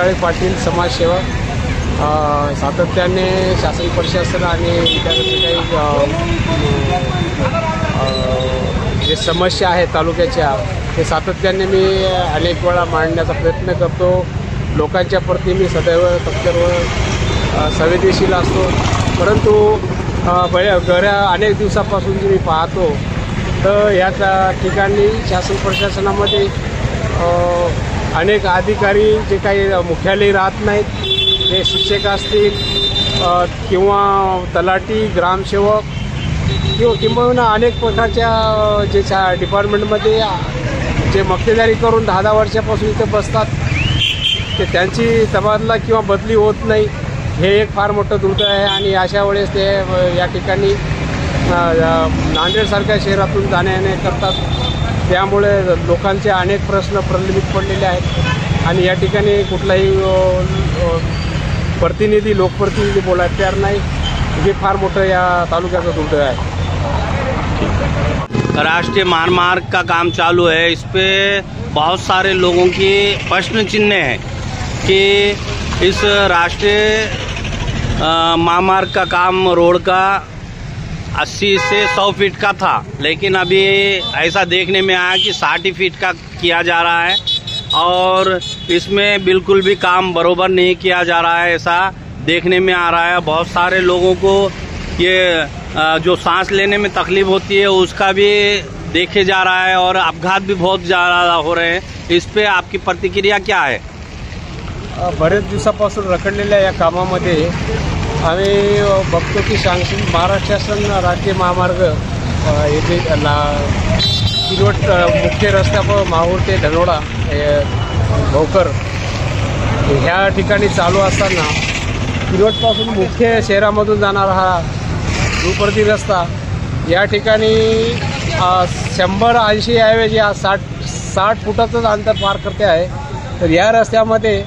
काळे पाटील समाजसेवक सातत्याने शासन प्रशासन आणि त्याचे काही जे समस्या आहेत तालुक्याच्या ते सातत्याने मी अनेक वेळा मांडण्याचा प्रयत्न करतो। लोकांच्या प्रती मी सदैव तत्पर संवेदनशील असतो, परंतु गेल्या अनेक दिवसापासून जे मी पाहतो तर याच ठिकाणी शासन प्रशासनामध्ये अनेक अधिकारी जे काही मुख्यालयी राहत नाहीत, ते शिक्षक असतील किंवा तलाठी ग्रामसेवक किंवा अनेक प्रकारच्या जे डिपार्टमेंटमध्ये जे मक्तेदारी करून 10 वर्षापासून इथे बसतात ते त्यांची तबादला किंवा बदली होत नाही, हे एक फार मोठं दुर्दैव आहे। आणि अशा वेळेस ते या ठिकाणी नांदेडसारख्या शहरातून जाण्या-येणे करतात, त्यामुळे लोकांचे अनेक प्रश्न प्रलंबित पडलेले आहेत आणि या ठिकाणी कुठलाही प्रतिनिधी लोकप्रतिनिधी बोलायला तयार नाही, हे फार मोठं या तालुक्याचं दुर्दैव आहे। राष्ट्रीय महामार्ग का काम चालू है, इस पे बहुत सारे लोगों की प्रश्न चिन्ह है कि इस राष्ट्रीय महामार्ग का काम रोड का 80 से 100 फीट का था, लेकिन अभी ऐसा देखने में आया कि 60 फीट का किया जा रहा है और इसमें बिल्कुल भी काम बरोबर नहीं किया जा रहा है, ऐसा देखने में आ रहा है। बहुत सारे लोगों को ये जो सांस लेने में तकलीफ होती है उसका भी देखे जा रहा है और अपघात भी बहुत ज़्यादा हो रहे हैं, इस पे आपकी प्रतिक्रिया क्या है? बरेच दिवसापासून रखडलेल्या या कामामध्ये आम्ही बघतो की महाराष्ट्र शासन राष्ट्रीय महामार्ग येथे किनवट मुख्य रस्त्यावर माहूर ते धनोडा भोकर ह्या ठिकाणी चालू असताना किनवटपासून मुख्य शहरामधून जाणारा हा दुपरती रस्ता या ठिकाणी 100-80 ऐवजी 60 फुटाचंच अंतर पार करते आहे। तर या रस्त्यामध्ये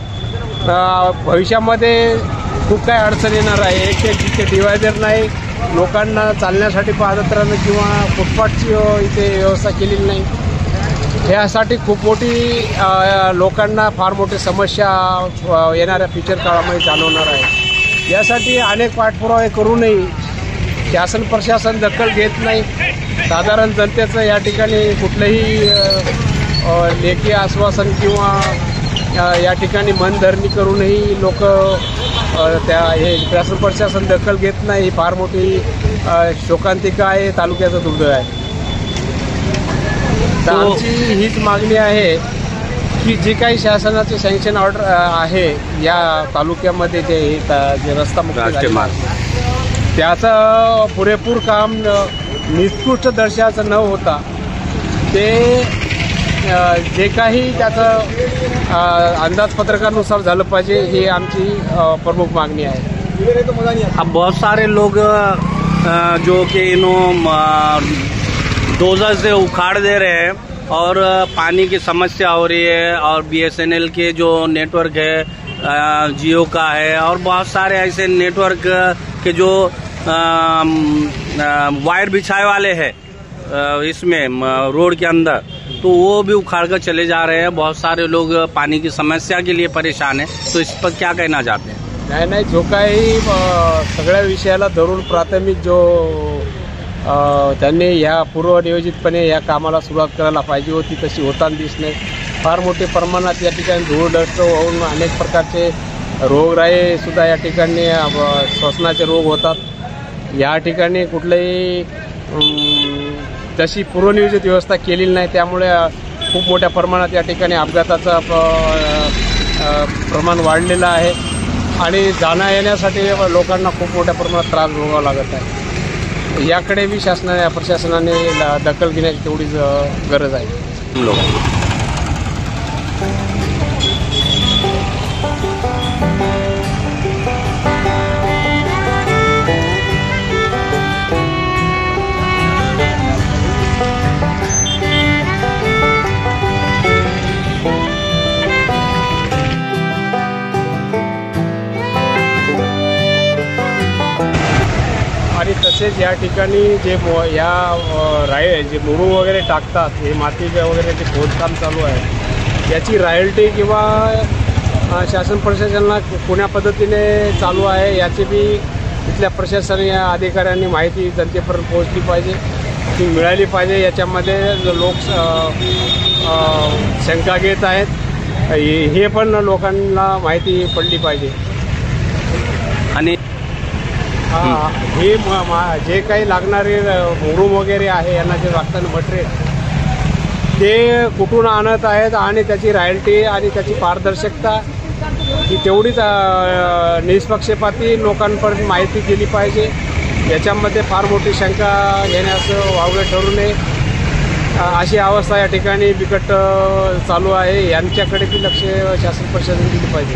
भविष्यामध्ये खूप काही अडचण येणार आहे। एक डिवायडर नाही, लोकांना चालण्यासाठी पादत्राणं किंवा फुटपाथची इथे व्यवस्था केलेली नाही, यासाठी खूप मोठी लोकांना फार मोठी समस्या येणाऱ्या फ्युचर काळामध्ये जाणवणार आहे। यासाठी अनेक पाठपुरावे करूनही शासन प्रशासन दखल घेत नाही। साधारण जनतेचं या ठिकाणी कुठलंही लेखी आश्वासन किंवा या ठिकाणी मनधरणी करूनही लोक त्या हे शासन प्रशासन दखल घेत नाही, ही फार मोठी शोकांतिका आहे, तालुक्याचं दुर्दैव आहे। तर आमची हीच मागणी आहे की जे काही शासनाचे सँक्शन ऑर्डर आहे या तालुक्यामध्ये जे रस्ता मुक्त त्याचं पुरेपूर काम निकृष्ट दर्जाचं न होता ते जे काही त्याचं अंदाजपत्रकानुसार झालं पाहिजे, ही आमची प्रमुख मागणी आहे। अब बहुत सारे लोग जो कि डोजर से उखाड़ दे रहे हैं और पानी की समस्या हो रही है और BSNL के जो नेटवर्क है, जियो का है और बहुत सारे ऐसे नेटवर्क के जो वायर बिछाए वाले हैं इसमें रोड के अंदर, तो वो भी उखाड़ कर चले जा रहे हैं। बहुत सारे लोग पानी की समस्या के लिए परेशान हैं, तो इस पर क्या कहना चाहते हैं? नाही, जो काही सगळ्या विषयाला धरून प्राथमिक जो त्यांनी ह्या पूर्वनियोजितपणे या कामाला सुरुवात करायला पाहिजे होती तशी होताना दिसत नाही। फार मोठ्या प्रमाणात या ठिकाणी धूळ डस्ट होऊन अनेक प्रकारचे रोगराई सुद्धा या ठिकाणी श्वसनाचे रोग होतात। या ठिकाणी कुठल्याही तशी पूर्वनियोजित व्यवस्था केलेली नाही, त्यामुळे खूप मोठ्या प्रमाणात या ठिकाणी अपघाताचं प्रमाण वाढलेलं आहे आणि जाण्या येण्यासाठी लोकांना खूप मोठ्या प्रमाणात त्रास भोगावा लागत आहे। याकडे बी शासनाने प्रशासनाने दखल घेण्याची तेवढीच गरज आहे। आणि तसेच या ठिकाणी जे जे मुरू वगैरे टाकतात, हे माती वगैरे जे खोदकाम चालू आहे याची रॉयल्टी किंवा शासन प्रशासनाला कोण्या पद्धतीने चालू आहे याची बी इथल्या प्रशासनीय अधिकाऱ्यांनी माहिती जनतेपर्यंत पोहोचली पाहिजे, ती मिळाली पाहिजे. याच्यामध्ये लोक शंका घेत आहेत, हे पण लोकांना माहिती पडली पाहिजे. आणि हे जे काही लागणारे मुरूम वगैरे आहे, यांना जे लागतं मटेरियल ते कुठून आणत आहेत आणि त्याची रॉयल्टी आणि त्याची पारदर्शकता ही तेवढीच निष्पक्षपाती लोकांपर्यंत माहिती केली पाहिजे. याच्यामध्ये फार मोठी शंका घेण्यास वावगं ठरू नये. अशी अवस्था या ठिकाणी बिकट चालू आहे. यांच्याकडे बी लक्ष शासन प्रशासन दिलं पाहिजे.